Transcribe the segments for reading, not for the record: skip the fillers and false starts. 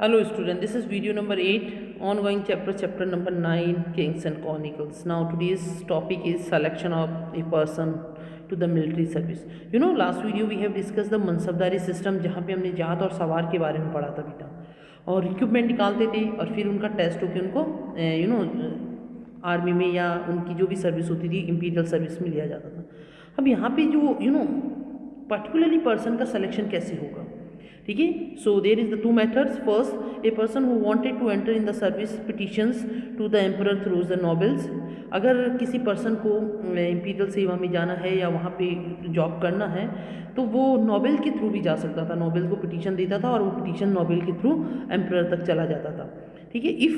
Hello student, this is video number 8, ongoing chapter number 9, Kings and Chronicles. Now today's topic is selection of a person to the military service. Last video we have discussed the मनसबदारी system जहाँ पे हमने जात और सवार के बारे में पढ़ा था बेटा, और इक्विपमेंट निकालते थे और फिर उनका टेस्ट होकर उनको आर्मी में या उनकी जो भी सर्विस होती थी इंपीरियल सर्विस में लिया जाता था। अब यहाँ पे जो पर्टिकुलरली पर्सन का सिलेक्शन कैसे होगा, ठीक है। So there is the two methods. First, a person who wanted to enter in the service petitions to the emperor through the nobles. अगर किसी पर्सन को इंपीरियल सेवा में जाना है या वहाँ पे जॉब करना है तो वो नोबेल के थ्रू भी जा सकता था। नोबेल को पिटीशन देता था और वो पिटीशन नोबेल के थ्रू एम्परर तक चला जाता था, ठीक है। If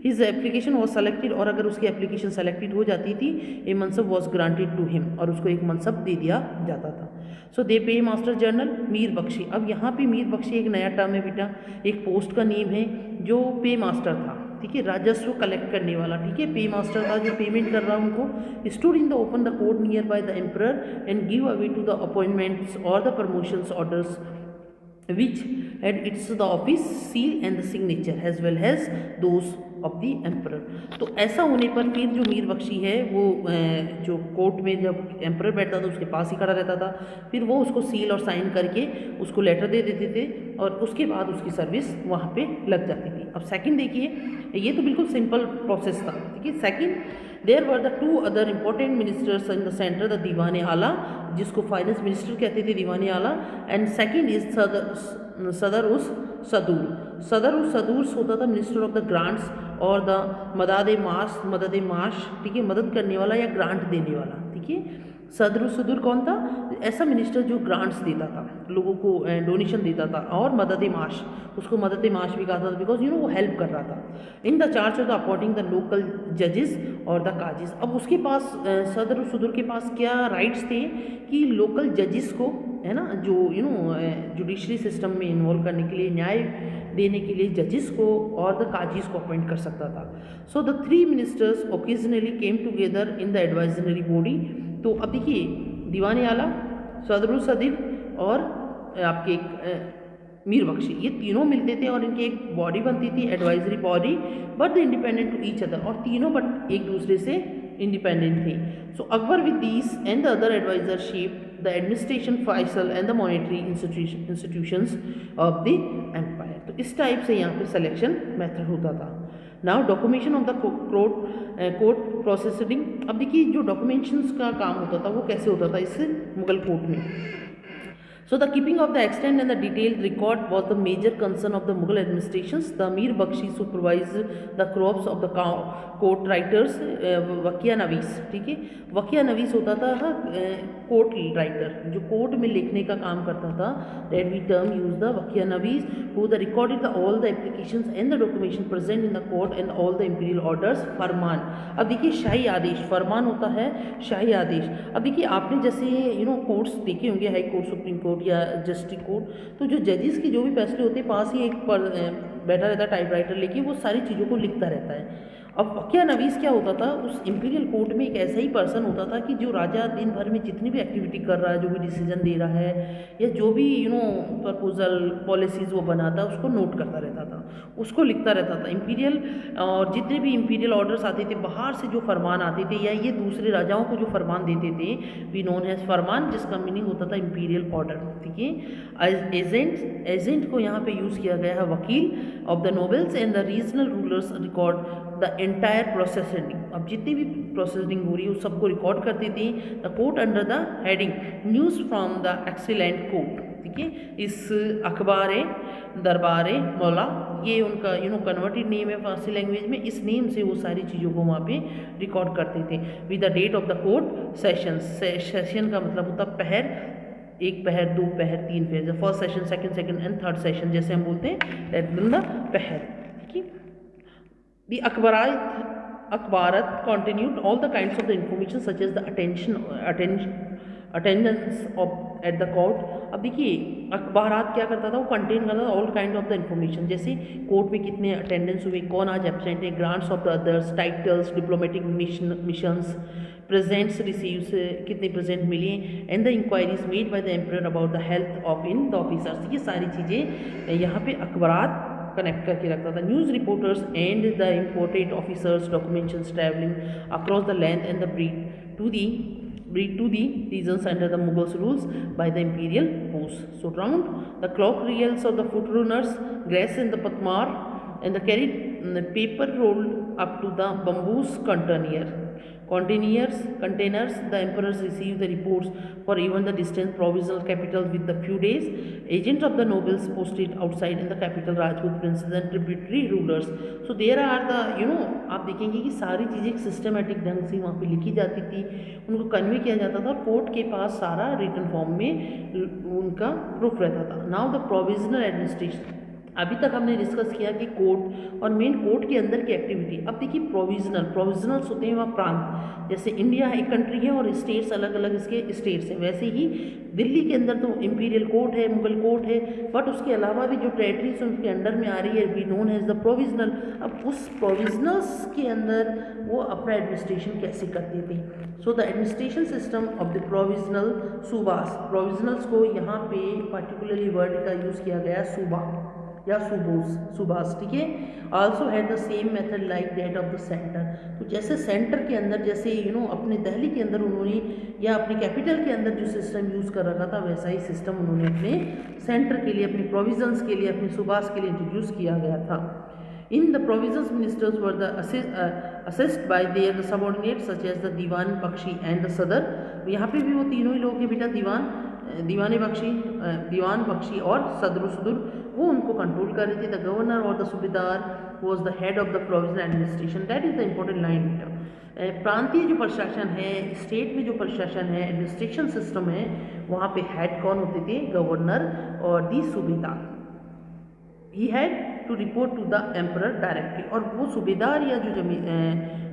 his application was selected, और अगर उसकी एप्लीकेशन सेलेक्टेड हो जाती थी, ए मनसब वॉज ग्रांटेड टू हिम, और उसको एक मनसब दे दिया जाता था। सो दे पे मास्टर जनरल मीर बख्शी। अब यहाँ पे मीर बख्शी एक नया टर्म है बेटा, एक पोस्ट का नेम है जो पे मास्टर था, ठीक है, राजस्व कलेक्ट करने वाला, ठीक है। पे मास्टर था जो पेमेंट कर रहा उनको। Stood in the open the court near by the emperor and give away to the appointments और the promotions orders which had its the office seal and the signature as well as those of the emperor। तो ऐसा होने पर फिर जो मीर बख्शी है वो जो कोर्ट में जब एम्परर बैठता था उसके पास ही खड़ा रहता था, फिर वो उसको सील और साइन करके उसको लेटर दे देते थे और उसके बाद उसकी सर्विस वहाँ पे लग जाती थी। अब सेकंड देखिए, ये तो बिल्कुल सिंपल प्रोसेस था, ठीक है। Second, there were the two other important ministers in the centre, the diwan ala, जिसको फाइनेंस मिनिस्टर कहते थे, दीवान आला, एंड सेकंड इज सदर उस सदूर। सदर उस सदूर होता था मिनिस्टर ऑफ द ग्रांट्स और द मदद माश, ठीक है, मदद करने वाला या ग्रांट देने वाला, ठीक है। सदर सदूर कौन था? ऐसा मिनिस्टर जो ग्रांट्स देता था, लोगों को डोनेशन देता था, और मदद माश, उसको मदद माश भी कहा था बिकॉज वो हेल्प कर रहा था। In the charge of the appointing the local जजेस और द काजिस। अब उसके पास सदर सदूर के पास क्या राइट्स थे कि लोकल जजेस को, है ना, जो जुडिशरी सिस्टम में इन्वॉल्व करने के लिए, न्याय देने के लिए जजेस को और द काजीज को अपॉइंट कर सकता था। So the three ministers occasionally came together in the advisory body. तो अब देखिए, दीवान आला, सदरुल सदीर और आपके मीर बख्शी, ये तीनों मिलते थे और इनकी एक बॉडी बनती थी, advisory body, but the independent to each other, और तीनों बट एक दूसरे से इंडिपेंडेंट थे। So Akbar with these and the other adviser shape the administration, fiscal and the monetary institutions of the empire. तो इस टाइप से यहाँ पे सिलेक्शन मेथड होता था। Now documentation of the court processing. अब देखिए, जो डॉक्यूमेंटेशंस का काम होता था वो कैसे होता था इस मुगल कोर्ट में। So the keeping of the extent and the detailed record was the major concern of the Mughal administrations. The Mir Bakshi supervised the crops of the court writers, वकिया नवीस, ठीक है। वकिया नवीस होता था कोर्ट राइटर, जो court में लिखने का काम करता था, that we term use the वकिया नवीस, who the recorded all the applications and the documentation present in the court and all the imperial orders। फरमान, अब देखिए शाही आदेश, फरमान होता है शाही आदेश। अब देखिए, आपने जैसे कोर्ट्स देखे होंगे, हाई कोर्ट, सुप्रीम कोर्ट या जस्टिस कोर्ट, तो जो जजेस की जो भी फैसले होते हैं, पास ही एक पर बैठा रहता है टाइपराइटर लेके, वो सारी चीज़ों को लिखता रहता है। अब वकिया नवीस क्या होता था, उस इंपीरियल कोर्ट में एक ऐसा ही पर्सन होता था कि जो राजा दिन भर में जितनी भी एक्टिविटी कर रहा है, जो भी डिसीजन दे रहा है या जो भी प्रपोजल पॉलिसीज़ वो बनाता है, उसको नोट करता रहता था, उसको लिखता रहता था। इंपीरियल और जितने भी इंपीरियल ऑर्डर्स आते थे, बाहर से जो फरमान आते थे या ये दूसरे राजाओं को जो फरमान देते थे, वी नोन हैज फरमान, जिसका मीनिंग होता था इंपीरियल ऑर्डर, ठीक है। एजेंट को यहाँ पे यूज़ किया गया है वकील of the nobles and the regional rulers record the entire processing. अब जितनी भी प्रोसेसिंग हो रही है उस सबको रिकॉर्ड करती थी। The court under the heading news from the excellent court, ठीक है। इस अखबार दरबार मौला, ये उनका कन्वर्टेड नेम है फारसी लैंग्वेज में, इस नेम से वो सारी चीज़ों को वहाँ पे रिकॉर्ड करते थे। With the date of the court session, session का मतलब होता पहर, एक पहर, दो पहर, तीन पहर, first session, second and third session जैसे हम बोलते हैं, दैट मीन द पहर, ठीक है। The Akbarat continued all the kinds of the information such as the attendance of at the court। अब देखिए, अखबारात क्या करता था, वो कंटेन करता था all kind of the information, जैसे कोर्ट में कितने अटेंडेंस हुए, कौन आज एब्सेंट है, grants of the others, titles, diplomatic missions, presents receives, कितने प्रेजेंट मिले, and the inquiries made by the emperor about the health of in the officers. ये सारी चीज़ें यहाँ पे अखबारात कनेक्ट करके रखता था. News reporters and the imported officers documentations travelling across the length and the breed to the regions under the Mughals rules by the imperial force. So round the clock reels of the foot runners grace in the Patmar and the carried paper rolled up to the bamboos containers. The emperors received the reports for even the distant provisional capitals with the few days. Agents of the nobles posted outside in the capital, Rajput princes and tributary rulers. So there are the आप देखेंगे कि सारी चीज़ें एक systematic ढंग से वहाँ पे लिखी जाती थी, उनको कन्वे किया जाता था और कोर्ट के पास सारा रिटन फॉर्म में उनका प्रूफ रहता था. नाउ द प्रोविजनल एडमिनिस्ट्रेशन, अभी तक हमने डिस्कस किया कि कोर्ट और मेन कोर्ट के अंदर की एक्टिविटी. अब देखिए प्रोविजनल्स होते हैं वहाँ प्रांत, जैसे इंडिया एक कंट्री है और स्टेट्स अलग अलग इसके स्टेट्स हैं, वैसे ही दिल्ली के अंदर तो इम्पीरियल कोर्ट है, मुगल कोर्ट है, बट उसके अलावा भी जो टेरिटरीज उनके अंडर में आ रही है we known as the provisional. अब उस प्रोविजनल्स के अंदर वो अपना एडमिनिस्ट्रेशन कैसे करते थे. So the administration system of the provisional subas, provisionals को यहाँ पे पर्टिकुलरली वर्ड का यूज़ किया गया है सूबा या सूबास, ठीक है. Also had the same method like that of the centre. तो जैसे सेंटर के अंदर जैसे अपने दिल्ली के अंदर उन्होंने या अपने कैपिटल के अंदर जो सिस्टम यूज़ कर रखा था वैसा ही सिस्टम उन्होंने अपने सेंटर के लिए, अपने प्रोविजन्स के लिए, अपने सूबास के लिए इंट्रोड्यूस किया गया था. In the provisions, ministers were assessed by their subordinates such as the Diwan Bakshi and the सदर. यहाँ पे भी वो तीनों ही लोग हैं बेटा, दीवान बख्शी और सदर वो उनको कंट्रोल कर रहे थे. द गवर्नर और द सूबेदार was the head of the provisional administration. That is the important line बेटा. प्रांतीय जो प्रशासन है, स्टेट में जो प्रशासन है, एडमिनिस्ट्रेशन सिस्टम है, वहाँ पे हेड कौन होते थे, गवर्नर और the subedar. He had to report to the emperor directly, और वो सूबेदार या जो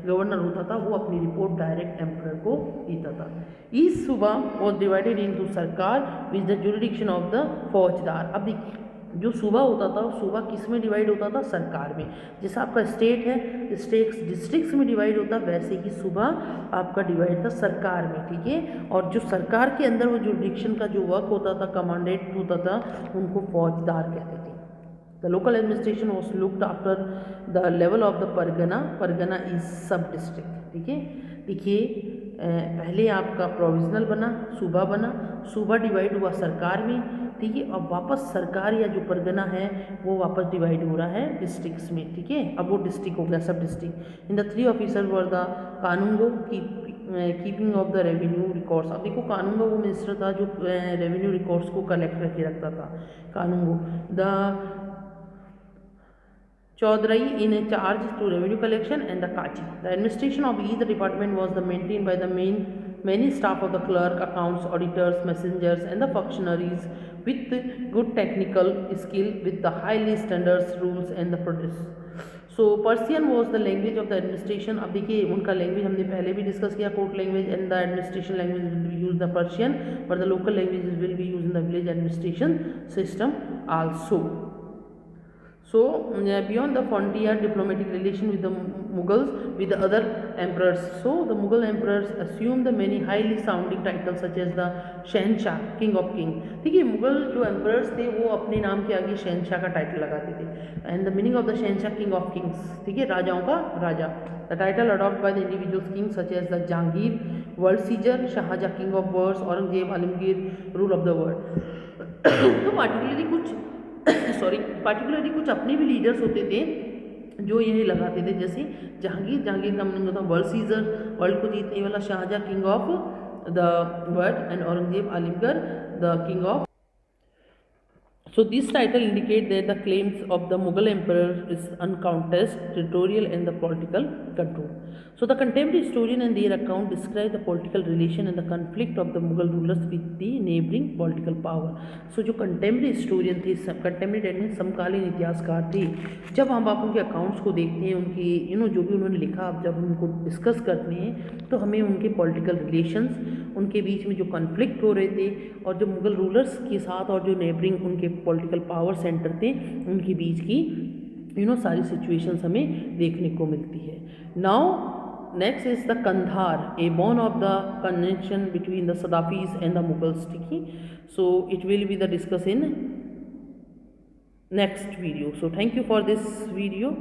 गवर्नर होता था वो अपनी रिपोर्ट डायरेक्ट एम्परर को देता था. ईस्ट सूबा वॉज डिवाइडेड इनटू सरकार with the jurisdiction of the फौजदार. अब जो सूबा होता था सूबा किस में डिवाइड होता था, सरकार में. जैसा आपका स्टेट है, स्टेट्स डिस्ट्रिक्ट्स में डिवाइड होता, वैसे ही सूबा आपका डिवाइड था सरकार में, ठीक है. और जो सरकार के अंदर वो जुरिडिक्शन का जो वर्क होता था, कमांडेट होता था, उनको फौजदार कहते थे. The local administration was looked after the level of the Pargana is सब डिस्ट्रिक्ट, ठीक है. देखिए पहले आपका प्रोविजनल बना, सूबा डिवाइड हुआ सरकार में, ठीक है. अब वापस सरकार या जो परगना है वो वापस डिवाइड हो रहा है डिस्ट्रिक्ट्स में, ठीक है. अब वो डिस्ट्रिक्ट हो गया सब district. In the 3 officer were the qanungo keeping of the revenue records. अब देखो कानूंगो वो मिनिस्टर था जो रेवेन्यू रिकॉर्ड्स को कलेक्ट करके रखता था, कानूंगो. The Chaudhary in charge to revenue collection and the Kachi. The administration of each department was maintained by the many staff of the clerk, accounts, auditors, messengers and the functionaries with good technical skill with the highly standards, rules and the produce. So Persian was the language of the administration. अब देखिए उनका language हमने पहले भी discuss किया, court language and the administration language will be use the Persian, but the local language will be use in the village administration system also. So beyond the frontier diplomatic relation with the Mughals with the other emperors. So the Mughal emperors assumed the many highly sounding titles such as the शहनशाह, king of king. ठीक है, मुगल जो emperors थे वो अपने नाम के आगे शहनशाह का टाइटल लगाते थे. And the meaning of the शहनशाह, king of kings, ठीक है, राजाओं का राजा. The title adopted by the individual kings such as the Jahangir, world seizure, Shahjahan, king of worlds, Aurangzeb, Alamgir, rule of the world. तो particularly कुछ अपने भी leaders होते थे जो यही लगाते थे. जैसे जहांगीर का मीनिंग होता वर्ल्ड सीजर, वर्ल्ड को जीतने वाला. Shahjahan, king of the world. And Aurangzeb, Alamgir, the king of. So this title indicate that the claims of the Mughal emperor is uncontested territorial and the political control. So the contemporary historian and their account describe the political relation and the conflict of the Mughal rulers with the neighboring political power. So जो contemporary historian थे, contemporary that means समकालीन इतिहासकार थे, जब हम आप उनके accounts को देखते हैं, उनकी जो भी उन्होंने लिखा, जब उनको डिस्कस करते हैं तो हमें उनके पॉलिटिकल रिलेशंस, उनके बीच में जो कॉन्फ्लिक्ट हो रहे थे और जो मुगल रूलर्स के साथ और जो नेबरिंग उनके पॉलिटिकल पावर सेंटर थे उनके बीच की सारी सिचुएशंस हमें देखने को मिलती है. Now next is the Kandahar, a bone of the contention between the Safavids and the Mughals, ठीक है. So it will be the discuss in next video. So thank you for this video.